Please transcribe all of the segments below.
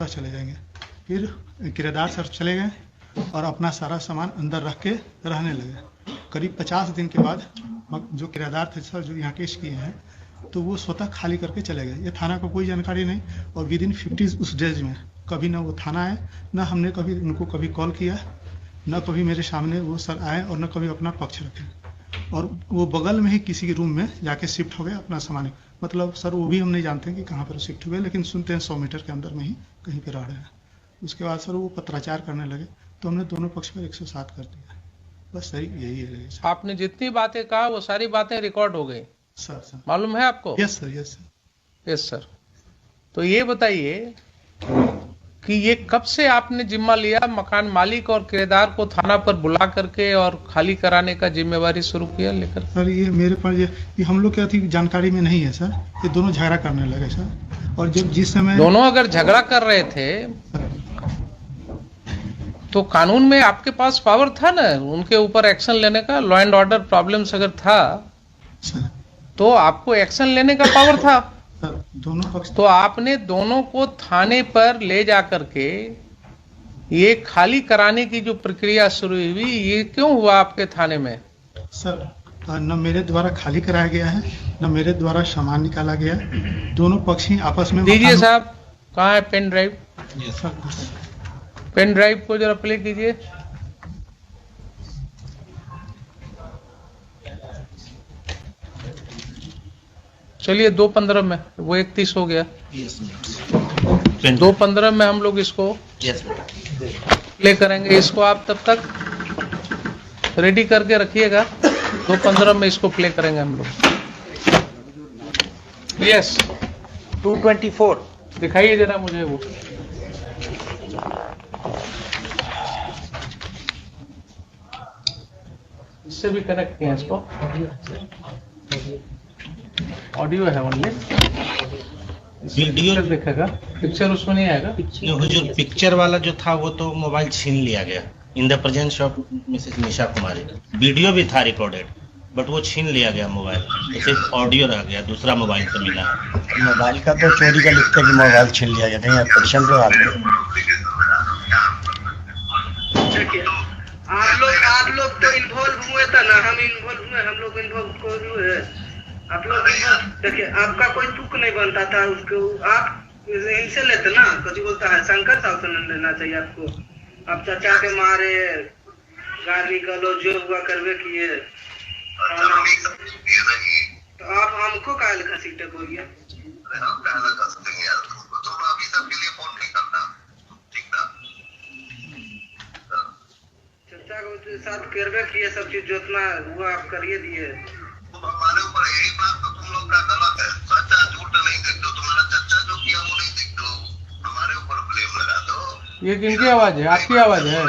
चले जाएंगे। फिर किराएदार सर चले गए और अपना सारा सामान अंदर रख के रहने लगे। करीब 50 दिन के बाद जो किराएदार थे सर, जो यहाँ केस किए हैं, तो वो स्वतः खाली करके चले गए। ये थाना को कोई जानकारी नहीं, और विद इन 50 उस डेज में कभी ना वो थाना आए, ना हमने कभी उनको कभी कॉल किया, न कभी मेरे सामने वो सर आए, और न कभी अपना पक्ष रखे। और वो बगल में ही किसी के रूम में जाके शिफ्ट हो गए अपना सामान। मतलब सर वो भी हम नहीं जानते कि कहाँ पर शिफ्ट हुए, लेकिन सुनते हैं 100 मीटर के अंदर में ही कहीं पर रह रहे हैं। उसके बाद सर वो पत्राचार करने लगे, तो हमने दोनों पक्ष पर 107 कर दिया। बस सही यही है सर। आपने जितनी बातें कहा वो सारी बातें रिकॉर्ड हो गई सर मालूम है आपको? Yes sir, yes sir. Yes sir. तो ये बताइए कि ये कब से आपने जिम्मा लिया, मकान मालिक और किराएदार को थाना पर बुला करके और खाली कराने का जिम्मेवारी शुरू किया लेकर? सर ये मेरे पास ये हम लोग क्या थी जानकारी में नहीं है सर। ये दोनों झगड़ा करने लगे सर, और जब जिस समय दोनों अगर झगड़ा कर रहे थे तो कानून में आपके पास पावर था ना उनके ऊपर एक्शन लेने का। लॉ एंड ऑर्डर प्रॉब्लम्स अगर था तो आपको एक्शन लेने का पावर था। दोनों पक्ष तो आपने दोनों को थाने पर ले जाकर के ये खाली कराने की जो प्रक्रिया शुरू हुई, ये क्यों हुआ आपके थाने में? सर न मेरे द्वारा खाली कराया गया है, न मेरे द्वारा सामान निकाला गया। दोनों पक्ष ही आपस में दीजिए साहब, कहाँ है pen drive? Sir pen drive को जरा प्ले कीजिए। चलिए 2:15 में, वो 31 हो गया। 2:15 में हम लोग इसको प्ले करेंगे। इसको आप तब तक रेडी करके रखिएगा, 2:15 में इसको प्ले करेंगे हम लोग। यस 224 दिखाइए जरा मुझे वो। इससे भी कनेक्ट किया इसको। ऑडियो है ओनली, वीडियो देखेगा, पिक्चर उसमें नहीं आएगा। जो पिक्चर वाला जो था वो तो मोबाइल छीन लिया गया in the presence of Mrs Nisha Kumari. Video भी था रिकॉर्डेड, बट वो छीन लिया गया मोबाइल, तो सिर्फ ऑडियो रह गया, दूसरा मोबाइल से मिला है। मोबाइल का तो चोरी का लिखते कि मोबाइल छीन लिया गया। नहीं एक्शन पे बात आप लोग तो इन्वॉल्व हुए था ना, हम इन्वॉल्व हुए, हम लोग इन्वॉल्व हुए। आप लोग देखिए, आपका कोई तुक नहीं बनता था उसको, आप इनसे लेते ना। कभी बोलता है शंकर साहब से लेना चाहिए आपको। आप चाचा के मारे गाली गलौज जो हुआ करवे किए, तो आप हमको काहे लिखा सीटे बोलिए। चाचा के साथ करवे किए, सब चीज जोतना हुआ आप करिए दिए। हमारे ऊपर यही बात तो तुम लोग का गलत है। सच्चा झूठ नहीं देखते हो, तुम्हारा चच्चा जो किया वो नहीं देखते हो, हमारे ऊपर ब्लेम लगा दो। ये किनकी आवाज है? आपकी आवाज है?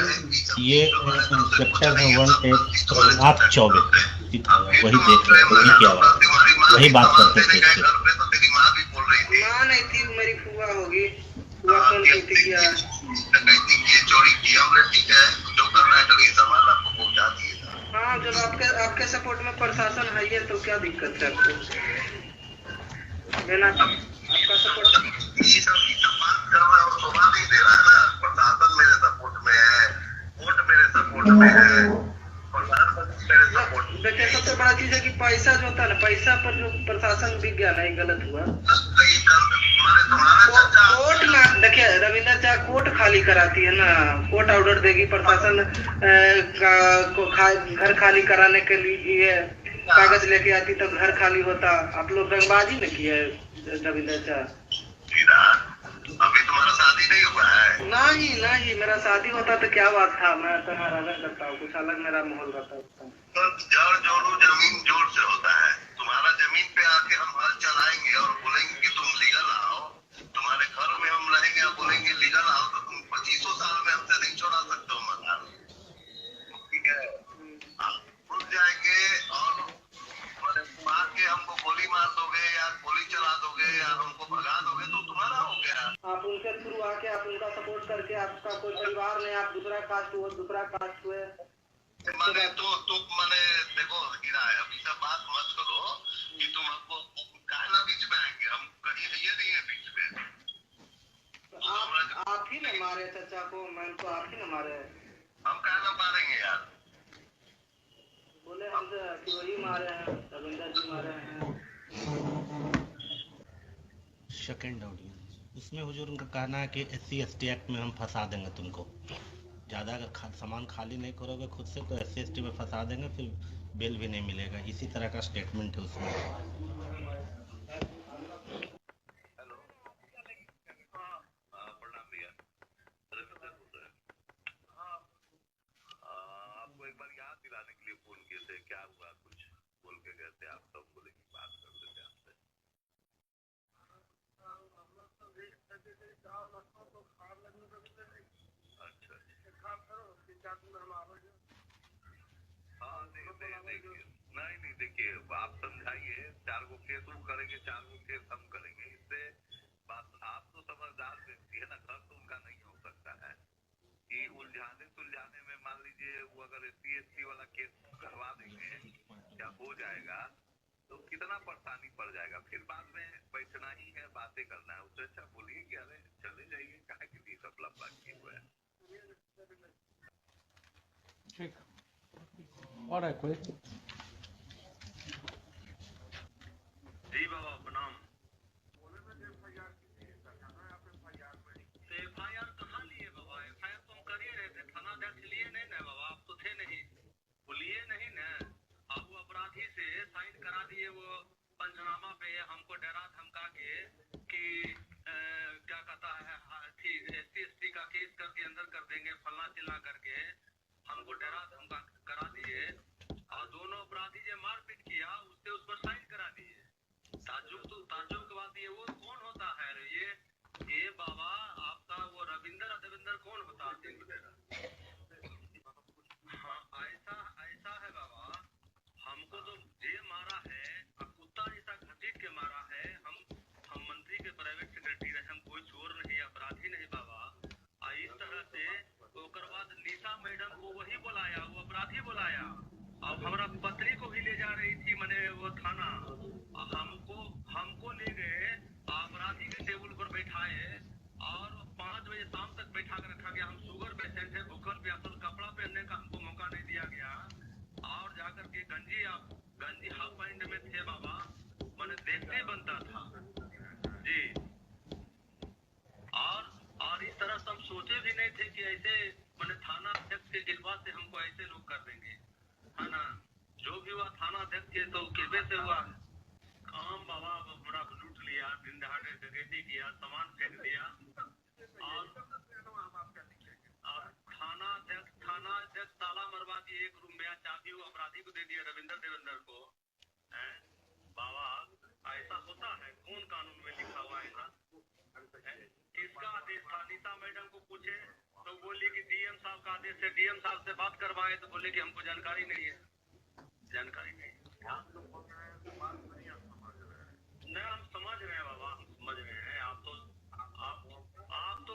ये इंस्पेक्टर है 1 चौबे वही देख रहे, वही की आवाज, वही बात करते थे। घर पे तो तेरी माँ भी बोल रही थी। माँ नहीं थी, मेरी फुआ होगी। फुआ फोन करती किया, डकैती की, चोरी की, हमने ठीक है जो करना है करिए, सामान आपको पहुंचा दिए। हाँ जब आपके सपोर्ट में प्रशासन है ये, तो क्या दिक्कत है आपको लेना? आपका सपोर्ट ये सब बात कर रहा है और शोभा नहीं दे रहा है ना। प्रशासन मेरे सपोर्ट में है, कोर्ट मेरे सपोर्ट में है, प्रधानमंत्री मेरे सपोर्ट में। देखिए सबसे बड़ा चीज है कि पैसा जो होता है ना, पैसा पर जो प्रशासन बिक गया नहीं, गलत हुआ। कोर्ट ना, देखिए रविंदर चाहे कोर्ट खाली कराती है ना, कोर्ट ऑर्डर देगी, प्रशासन घर खाली कराने के लिए कागज लेके आती तो घर खाली होता। आप लोग रंगबाजी न किए रविंदर चाह। अभी तुम्हारा शादी नहीं हुआ है? नहीं मेरा शादी होता तो क्या बात था, मैं तो राजा करता हूँ, कुछ अलग मेरा माहौल रहता। तो जड़ जोड़ो जमीन जोड़ से होता है। तुम्हारा जमीन पे आके हम हल चलाएंगे और बोलेंगे कि तुम लीगल आओ, तुम्हारे घर में हम रहेंगे और बोलेंगे लीगल आओ, तो तुम 25 साल में हमसे नहीं छोड़ा सकते हो मकान। ठीक है, आप रुक जाएंगे और मार के हमको गोली मार दोगे या गोली चला दोगे या हमको भगा दोगे तो तुम्हारा हो गया। आप उनके थ्रू आके, आप उनका सपोर्ट करके, आपका कोई परिवार नहीं, आप दूसरा कास्ट हुए, दूसरा कास्ट हुए मैंने तो मैंने देखो गिरा है। अभी सब बात मत करो कि तुम हमको कहना बीच में आएंगे, हम कहीं ये नहीं है बीच में। आप ही ने मारे चाचा को, मैम को आप ही ने मारे। हम कहा ना मारेंगे यार। बोले हमसे कि वही मारे हैं, रविंदर जी मारे हैं। सेकेंड ऑडियो उसमें हुजूर उनका कहना है कि SC/ST एक्ट में हम फंसा देंगे तुमको, ज़्यादा अगर सामान खाली नहीं करोगे खुद से तो SC/ST में फंसा देंगे, फिर बेल भी नहीं मिलेगा। इसी तरह का स्टेटमेंट है उसमें। हेलो, प्रणाम भैया, रविंदर बोल रहे हैं। आपको एक बार याद दिलाने के लिए फोन किए थे, क्या हुआ कुछ बोल के गए थे आप, सब बोले कि बात कर लेते आपसे। अच्छा, हाँ नहीं देखिए, आप समझाइए, 4 गो केस वो करेंगे, 4 गो केस हम करेंगे, इससे बात, आप तो समझदार व्यक्ति है ना, घर तो उनका नहीं हो सकता है कि सुलझाने में मान लीजिए वो अगर SC/ST वाला केस करवा देंगे, क्या हो जाएगा तो कितना परेशानी पड़ जाएगा, फिर बाद में बैठना ही है, बातें करना है। उससे अच्छा बोलिए कि अरे चले जाइए, काहे के लिए सब लफड़ा किए हुए हैं। ठीक, और है कोई? जी बाबा प्रणाम। FIR कहाँ लिए बाबा? FIR तो हम कर ही रहे थे, थाना अध्यक्ष लिए नहीं ना बाबा, आप तो थे नहीं, वो लिए नहीं ना। अब वो अपराधी से साइन करा दिए, वो पंचनामा पे हमको डरा धमका के कि क्या कहता है SC/ST का केस करके अंदर कर देंगे, फलना चिल्ला करके हमको डरा धमका करा दिए, और दोनों अपराधी जो मारपीट किया उससे उस पर साइन करा दिए। ताज्जुब की बात ये, वो कौन होता है ये बाबा आपका वो रविंदर कौन होता है? हाँ ऐसा है बाबा, हमको तो जे मारा है, कुत्ता जैसा घसीट के मारा है। हम मंत्री के प्राइवेट सेक्रेटरी रहे, हम कोई चोर नहीं, अपराधी नहीं बाबा। इस तरह से ओकर बाद निशा मैडम को वही बुलाया, वो अपराधी बुलाया, अब हमारा पत्नी को भी ले जा रही थी मैंने वो थाना, हमको ले गए, अपराधी के टेबल पर बैठाए और 5 बजे शाम तक बैठा कर रखा गया। हम शुगर पेशेंट है, भूखल प्यासल, कपड़ा पहनने का हमको मौका नहीं दिया गया, और जाकर के गंजी हाफ पैंट में थे बाबा, मैंने देखते बनता था जी। और इस तरह से हम सोचे भी नहीं थे कि ऐसे मैंने थाना अध्यक्ष के गिरवा से हमको ऐसे लोग कर देंगे, है ना। जो भी हुआ थाना अध्यक्ष के तो किरबे से हुआ काम बाबा, हमारा लूट लिया, दिन दहाड़े डकैती किया, सामान फेंक दिया, और थाना अध्यक्ष ताला मरवा दिए, एक रूम में चाबी वो अपराधी को दे दिया, देवेंद्र को। बाबा ऐसा होता है? कौन कानून में लिखा हुआ है? किसका आदेश था? निशा मैडम को पूछे तो बोली कि DM साहब का आदेश है, DM साहब से बात करवाए तो बोले कि हमको जानकारी नहीं है। नहीं, हम समझ रहे हैं बाबा, हम समझ रहे हैं। आप तो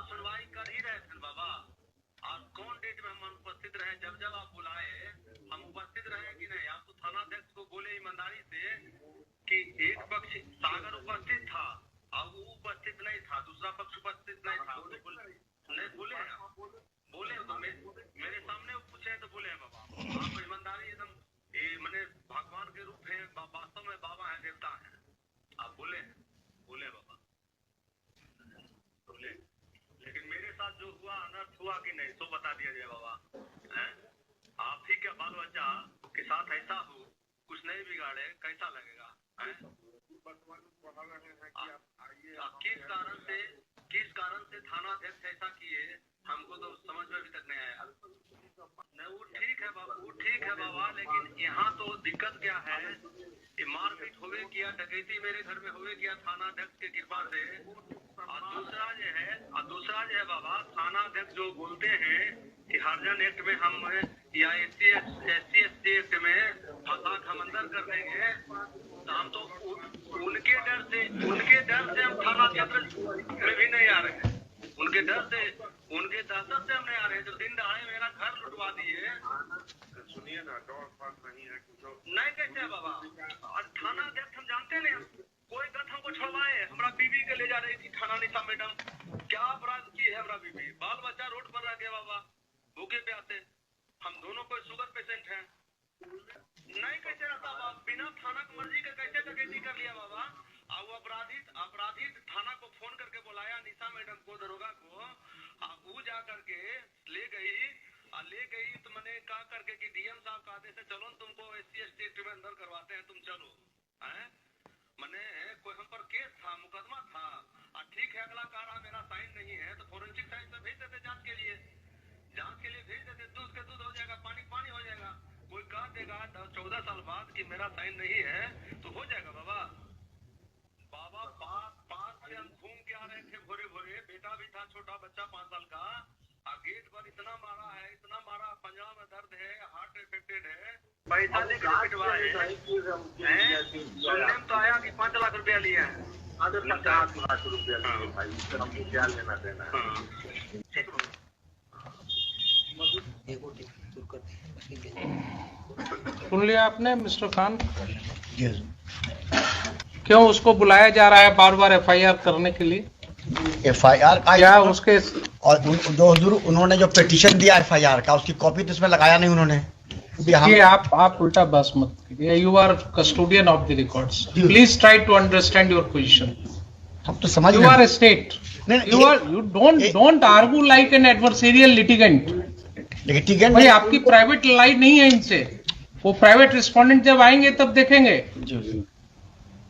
सुनवाई कर ही रहे थे बाबा, और कौन डेट में हम अनुपस्थित रहे? जब आप बुलाए हम उपस्थित रहे कि नहीं? आप तो थाना अध्यक्ष को बोले ईमानदारी से कि एक पक्ष सागर उपस्थित था और वो उपस्थित नहीं था, दूसरा पक्ष उपस्थित नहीं था, तो नहीं बोले तो मेरे सामने पूछे तो बोले बाबा, आप ईमानदारी एकदम मैंने भगवान के रूप है, वास्तव में बाबा है, देवता है, आप बोले बाबा बोले। लेकिन मेरे साथ जो हुआ अनर्थ हुआ कि नहीं, सो बता दिया जाए बाबा। आप ही के बाल बच्चा के साथ ऐसा हो, कुछ नहीं बिगाड़े, कैसा लगेगा? किस कारण से थाना अध्यक्ष ऐसा किए, हमको तो समझ में अभी तक नहीं आया। नहीं, वो ठीक है बाबा, लेकिन यहाँ तो दिक्कत क्या है, कि मारपीट होवे किया, डकैती मेरे घर में होवे किया थाना अध्यक्ष के कृपा से। और दूसरा जो है बाबा, थाना अध्यक्ष जो बोलते हैं कि हरिजन एक्ट में हम या SC/ST एक्ट में फंसा हम अंदर कर देंगे, तो हम तो उनके डर से हम थाना क्षेत्र में भी नहीं आ रहे हैं, उनके दहशत से हम नहीं आ रहे हैं। जो दिन दहाड़े मेरा घर लुटवा दिए, सुनिए ना, नहीं कैसे है बाबा? और थाना अध्यक्ष हम जानते नहीं, कोई गत हमको छोड़वाए, हमारा बीवी के ले जा रही थी थाना निशा मैडम, क्या अपराध की है पेशेंट हैं। नहीं कैसे रहता बाप, बिना थाना की मर्जी के कैसे डकैती कर लिया बाबा। और अपराधी थाना को फोन करके बुलाया, निशा मैडम को, दरोगा को, वो जा करके ले गई तो मैंने कहा करके कि डीएम साहब का आदेश है, चलो तुमको SC/ST में अंदर करवाते हैं, तुम चलो। हैं मैंने कोई हम पर केस था, मुकदमा था, ठीक है अगला कह रहा मेरा साइन नहीं है, तो फोरेंसिक साइंस में भेज देते जांच के लिए भेज देते, दूध के दूध हो जाएगा, पानी पानी हो जाएगा। कोई कह देगा 14 साल बाद कि मेरा साइन नहीं है तो हो जाएगा बाबा। पार्क से हम घूम के आ रहे थे भोरे भोरे, बेटा भी था छोटा बच्चा 5 साल का, गेट पर इतना मारा, पंजा में दर्द है, हार्ट अफेक्टेड है, पैसा लेकर पिटवा है। सुनने में तो आया कि 5 लाख रुपया लिया है। 5 लाख रुपया लिए भाई, हमको क्या लेना देना है। सुन लिया आपने मिस्टर खान? यस। क्यों उसको बुलाया जा रहा है बार बार FIR करने के लिए? FIR का क्या उसके और जो हुजूर उन्होंने जो पिटीशन दिया FIR का, उसकी कॉपी तो इसमें लगाया नहीं उन्होंने। ये आप उल्टा बस मत कीजिए। You are custodian of the records, please try to understand your position. हम तो समझ you are a state, you don't argue like an adversarial litigant. भाई आपकी प्राइवेट लाइन नहीं है इनसे, वो प्राइवेट रिस्पोंडेंट जब आएंगे तब देखेंगे।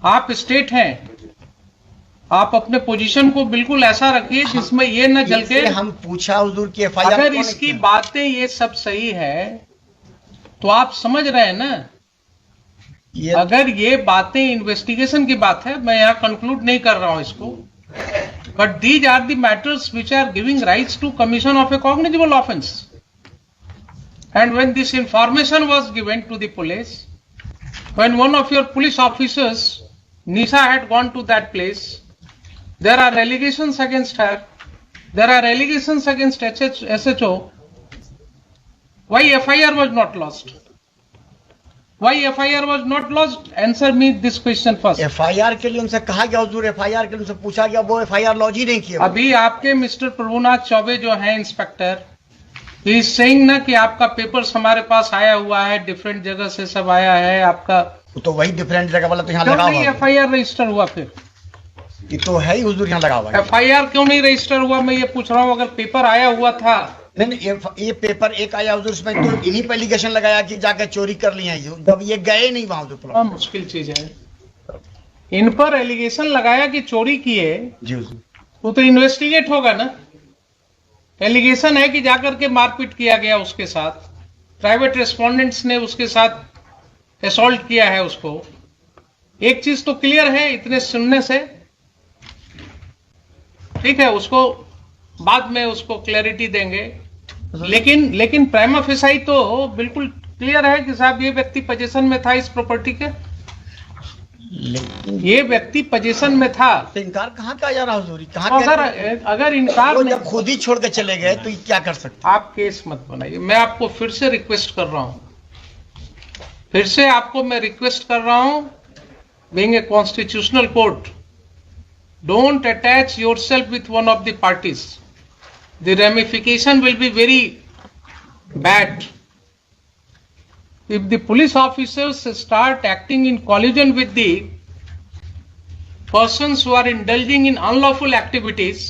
आप स्टेट हैं, आप अपने पोजीशन को बिल्कुल ऐसा रखिए जिसमें ये न जल के। हम पूछा हुजूर की FIR अगर इसकी बातें ये सब सही है तो आप समझ रहे हैं ना, अगर ये बातें इन्वेस्टिगेशन की बात है, मैं यहाँ कंक्लूड नहीं कर रहा हूं इसको, but these are the matters which are giving rights to commission of a cognizable offence. And when this information was given to the police, when one of your police officers, Nisha, had gone to that place, there are allegations against her, there are allegations against SHO. Why FIR was not lodged? Why FIR was not lodged? Answer me this question first. FIR के लिए उनसे कहा गया हुजूर, FIR के लिए उनसे पूछा गया, वो FIR लॉन्च ही नहीं किया। अभी आपके मिस्टर प्रभुनाथ चौबे जो हैं इंस्पेक्टर, ही इज सेइंग ना कि आपका पेपर्स हमारे पास आया हुआ है, डिफरेंट जगह से सब आया है आपका, तो वही डिफरेंट जगह वाला तो यहाँ लगा हुआ है। FIR रजिस्टर हुआ? फिर ये तो है ही हुजूर, यहाँ लगा हुआ है। FIR क्यों नहीं रजिस्टर हुआ? मैं ये पूछ रहा हूँ। अगर पेपर आया हुआ था। नहीं, ये पेपर एक आया हुजूर, इसमें तो इन्हीं पे एलिगेशन लगाया कि जाकर चोरी कर लिया, जब ये गए नहीं वहां। तो मुश्किल चीज है, इन पर एलिगेशन लगाया कि चोरी किए जी हुजूर, वो तो इन्वेस्टिगेट होगा ना। एलिगेशन है कि जाकर के मारपीट किया गया उसके साथ, प्राइवेट रेस्पोंडेंट्स ने उसके साथ असॉल्ट किया है उसको। एक चीज तो क्लियर है इतने सुनने से, ठीक है, उसको बाद में उसको क्लैरिटी देंगे, लेकिन प्राइमा फेसाई तो बिल्कुल क्लियर है कि साहब ये व्यक्ति पोजीशन में था इस प्रॉपर्टी के, ये व्यक्ति पोजीशन में था। तो इनकार कहाँ का जा रहा हुजूर? कहाँ? अगर इनकार जब खुद ही छोड़ के चले गए तो क्या कर सकते? आप केस मत बनाइए। मैं आपको फिर से रिक्वेस्ट कर रहा हूं, फिर से आपको मैं रिक्वेस्ट कर रहा हूं, being a constitutional court, don't attach yourself with one of the parties. The ramification will be very bad if the police officers start acting in collusion with the persons who are indulging in unlawful activities,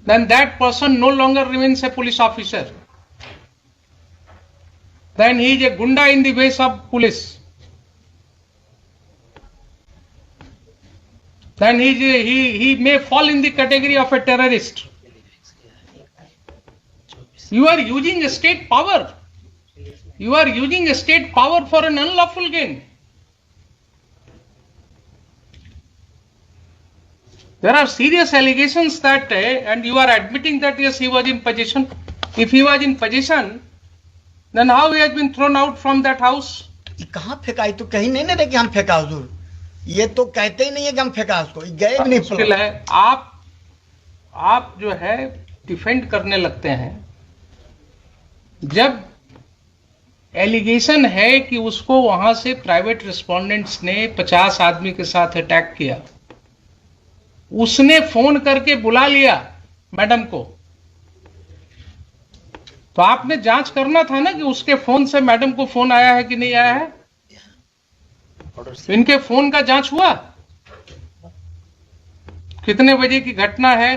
then that person no longer remains a police officer. Then he is a gunda in the ways of police. Then he may fall in the category of a terrorist. You are using a state power. You are using a state power for an unlawful gain. There are serious allegations that, and you are admitting that yes, he was in possession. If he was in possession, then how he has been thrown out from that house? कहाँ फेंका? तो कहीं नहीं ना कि हम फेंका हुजूर, ये तो कहते ही नहीं है कि हम फेंका उसको, गए भी नहीं। मुश्किल है, आप जो है डिफेंड करने लगते हैं। जब एलिगेशन है कि उसको वहां से प्राइवेट रिस्पोंडेंट्स ने 50 आदमी के साथ अटैक किया, उसने फोन करके बुला लिया मैडम को, तो आपने जांच करना था ना कि उसके फोन से मैडम को फोन आया है कि नहीं आया है। इनके फोन का जांच हुआ, कितने बजे की घटना है?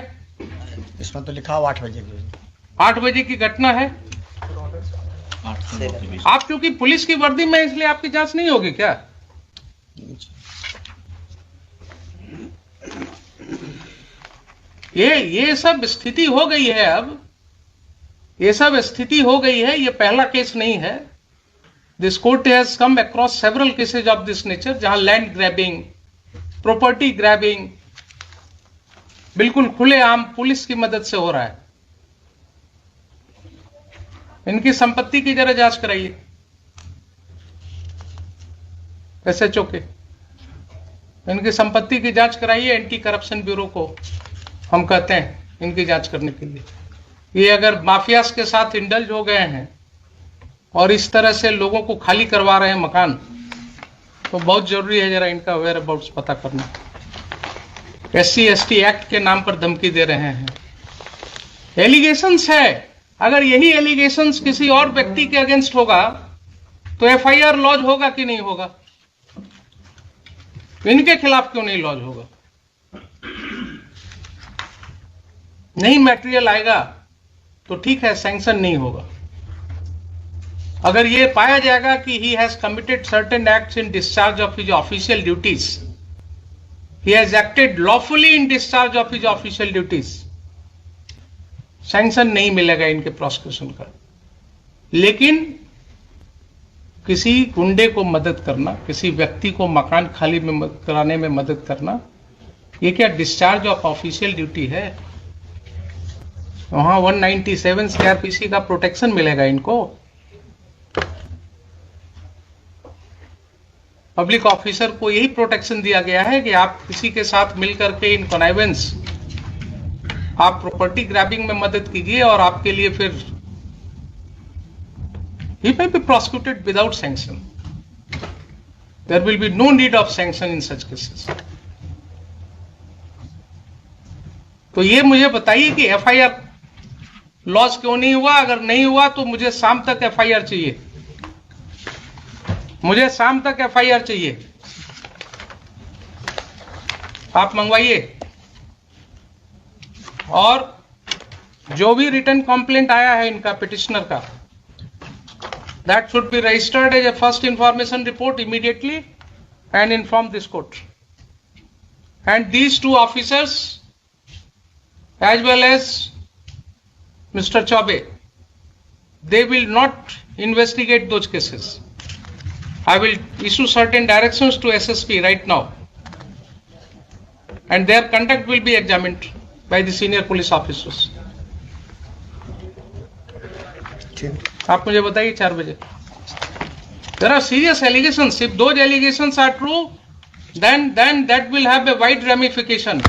इसमें तो लिखा हुआ 8 बजे की। 8 बजे की घटना है। 8 से 9 के बीच। आप क्योंकि पुलिस की वर्दी में, इसलिए आपकी जांच नहीं होगी क्या? ये सब स्थिति हो गई है। अब ये सब स्थिति हो गई है। ये पहला केस नहीं है। This court has come across several cases of this nature, जहां लैंड ग्रैबिंग, प्रॉपर्टी ग्रैबिंग बिल्कुल खुलेआम पुलिस की मदद से हो रहा है। इनकी संपत्ति की जरा जांच कराइए SHO के, इनकी संपत्ति की जांच कराइए। एंटी करप्शन ब्यूरो को हम कहते हैं इनकी जांच करने के लिए। ये अगर माफियास के साथ इंडल्ज हो गए हैं और इस तरह से लोगों को खाली करवा रहे हैं मकान, तो बहुत जरूरी है जरा इनका वेयर अबाउट्स पता करना। SC/ST एक्ट के नाम पर धमकी दे रहे हैं। एलिगेशंस है, अगर यही एलिगेशंस किसी और व्यक्ति के अगेंस्ट होगा तो FIR लॉज होगा कि नहीं होगा? इनके खिलाफ क्यों नहीं लॉज होगा? नहीं मटेरियल आएगा तो ठीक है, सैंक्शन नहीं होगा। अगर ये पाया जाएगा कि he has committed certain acts in discharge of his official duties, he has acted lawfully in discharge of his official duties, sanction नहीं मिलेगा इनके प्रोसिक्यूशन का। लेकिन किसी गुंडे को मदद करना, किसी व्यक्ति को मकान खाली में कराने में मदद करना, ये क्या डिस्चार्ज ऑफ ऑफिशियल ड्यूटी है? वहां 197 CRPC का प्रोटेक्शन मिलेगा इनको। पब्लिक ऑफिसर को यही प्रोटेक्शन दिया गया है कि आप किसी के साथ मिलकर के इन कॉनाइवेंस, आप प्रॉपर्टी ग्रैबिंग में मदद कीजिए और आपके लिए फिर he may be prosecuted without sanction. There will be no need of sanction in such cases. तो ये मुझे बताइए कि FIR लॉस क्यों नहीं हुआ? अगर नहीं हुआ तो मुझे शाम तक FIR चाहिए, मुझे शाम तक FIR चाहिए। आप मंगवाइए। और जो भी रिटर्न कंप्लेंट आया है इनका पिटिशनर का, that should be registered as a first information report immediately and inform this court. And these two officers as well as Mr. Chaube, they will not investigate those cases. I will issue certain directions to SSP right now, and their conduct will be examined by the senior police officers. आप मुझे बताइए 4 बजे। There are serious allegations. If those allegations are true, then that will have a wide ramification.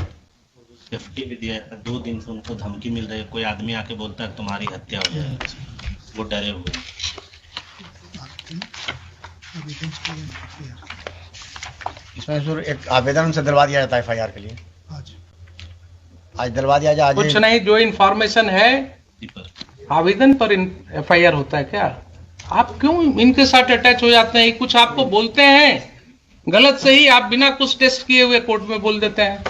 Safety भी दिया है। 2 दिन से उनको धमकी मिल रही है। कोई आदमी आके बोलता है तुम्हारी हत्या हो जाएगी, वो डरे हुए। इसमें जरूर एक आवेदन से दिलवा दिया जाता है FIR के लिए। आज दिलवा दिया जाए। कुछ नहीं, जो इंफॉर्मेशन है आवेदन पर FIR होता है क्या? आप क्यों इनके साथ अटैच हो जाते हैं? कुछ आपको बोलते हैं गलत सही, आप बिना कुछ टेस्ट किए हुए कोर्ट में बोल देते हैं।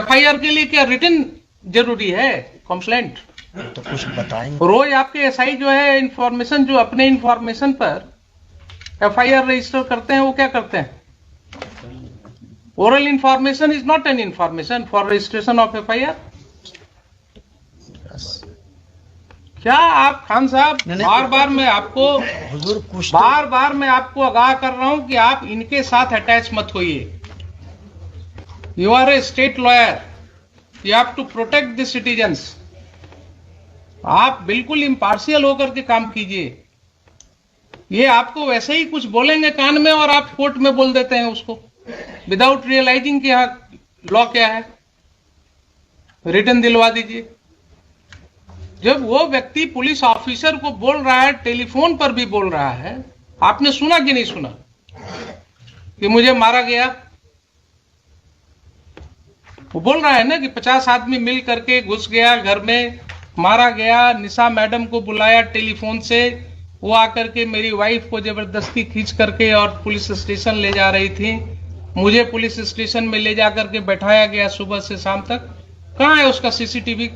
FIR के लिए क्या रिटन जरूरी है? कंप्लेंट तो कुछ बताएंगे। रोज आपके SI जो है इंफॉर्मेशन, जो अपने इंफॉर्मेशन पर FIR रजिस्टर करते हैं, वो क्या करते हैं? Oral information is not an information for registration of FIR। क्या आप खान साहब, बार बार मैं आपको हुजूर कुछ बार मैं आपको आगाह कर रहा हूं कि आप इनके साथ अटैच मत होइए। You are a state lawyer, you have to protect the citizens. आप बिल्कुल इम्पार्शियल होकर के काम कीजिए। ये आपको वैसे ही कुछ बोलेंगे कान में और आप कोर्ट में बोल देते हैं उसको, विदाउट रियलाइजिंग कि यहाँ लॉ क्या है। रिटर्न दिलवा दीजिए। जब वो व्यक्ति पुलिस ऑफिसर को बोल रहा है, टेलीफोन पर भी बोल रहा है, आपने सुना कि नहीं सुना कि मुझे मारा गया? वो बोल रहा है ना कि 50 आदमी मिल करके घुस गया घर में मारा गया। निशा मैडम को बुलाया टेलीफोन से, वो आकर के मेरी वाइफ को जबरदस्ती खींच करके और पुलिस स्टेशन ले जा रही थी। मुझे पुलिस स्टेशन में ले जा करके बैठाया गया सुबह से शाम तक। कहाँ है उसका सीसीटीवी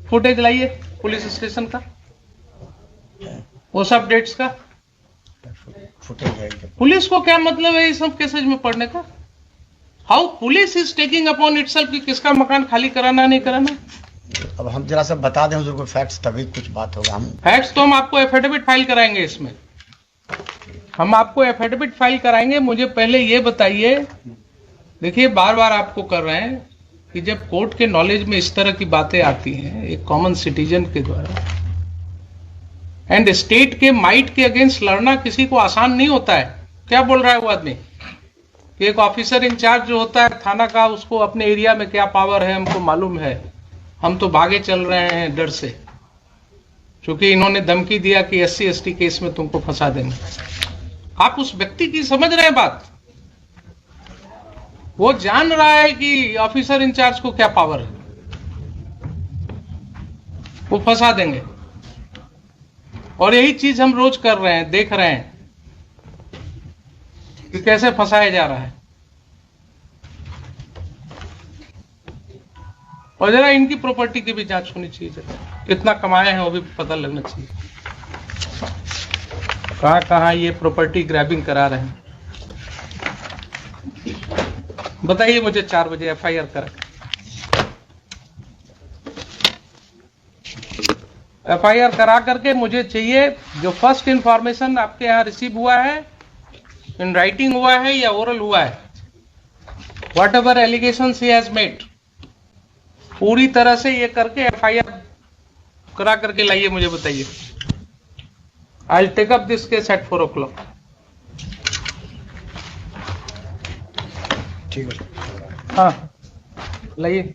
फुटेज? लाइए पुलिस स्टेशन का, वो सब डेट्स का। पुलिस को क्या मतलब है इस सब केसेज में पढ़ने का? How police is taking upon itself कि किसका मकान खाली कराना नहीं कराना। अब हम जरा सा बता दें हुजूर को फैक्ट्स, तभी कुछ बात होगा। हम फैक्ट्स तो हम आपको एफिडेविट फाइल कराएंगे, इसमें हम आपको एफिडेविट फाइल कराएंगे। मुझे पहले ये बताइए, देखिए बार बार आपको कर रहे हैं कि जब कोर्ट के नॉलेज में इस तरह की बातें आती हैं एक कॉमन सिटीजन के द्वारा, एंड स्टेट के माइट के अगेंस्ट लड़ना किसी को आसान नहीं होता है। क्या बोल रहा है वो आदमी कि एक ऑफिसर इंचार्ज जो होता है थाना का, उसको अपने एरिया में क्या पावर है हमको मालूम है, हम तो भागे चल रहे हैं डर से, क्योंकि इन्होंने धमकी दिया कि SC ST केस में तुमको फंसा देंगे। आप उस व्यक्ति की समझ रहे हैं बात? वो जान रहा है कि ऑफिसर इंचार्ज को क्या पावर है, वो फंसा देंगे। और यही चीज हम रोज कर रहे हैं, देख रहे हैं कि कैसे फंसाया जा रहा है। और जरा इनकी प्रॉपर्टी की भी जांच होनी चाहिए, जरा कितना कमाए हैं वो भी पता लगना चाहिए। कहां कहां ये प्रॉपर्टी ग्रैबिंग करा रहे हैं, बताइए मुझे। 4 बजे FIR करा, FIR करा करके मुझे चाहिए जो फर्स्ट इंफॉर्मेशन आपके यहाँ रिसीव हुआ है, इन राइटिंग हुआ है या ओरल हुआ है, what ever allegations he has made, पूरी तरह से ये करके FIR करा करके लाइए, मुझे बताइए। I will take up this case at 4 o'clock। ठीक है। हाँ लाइए।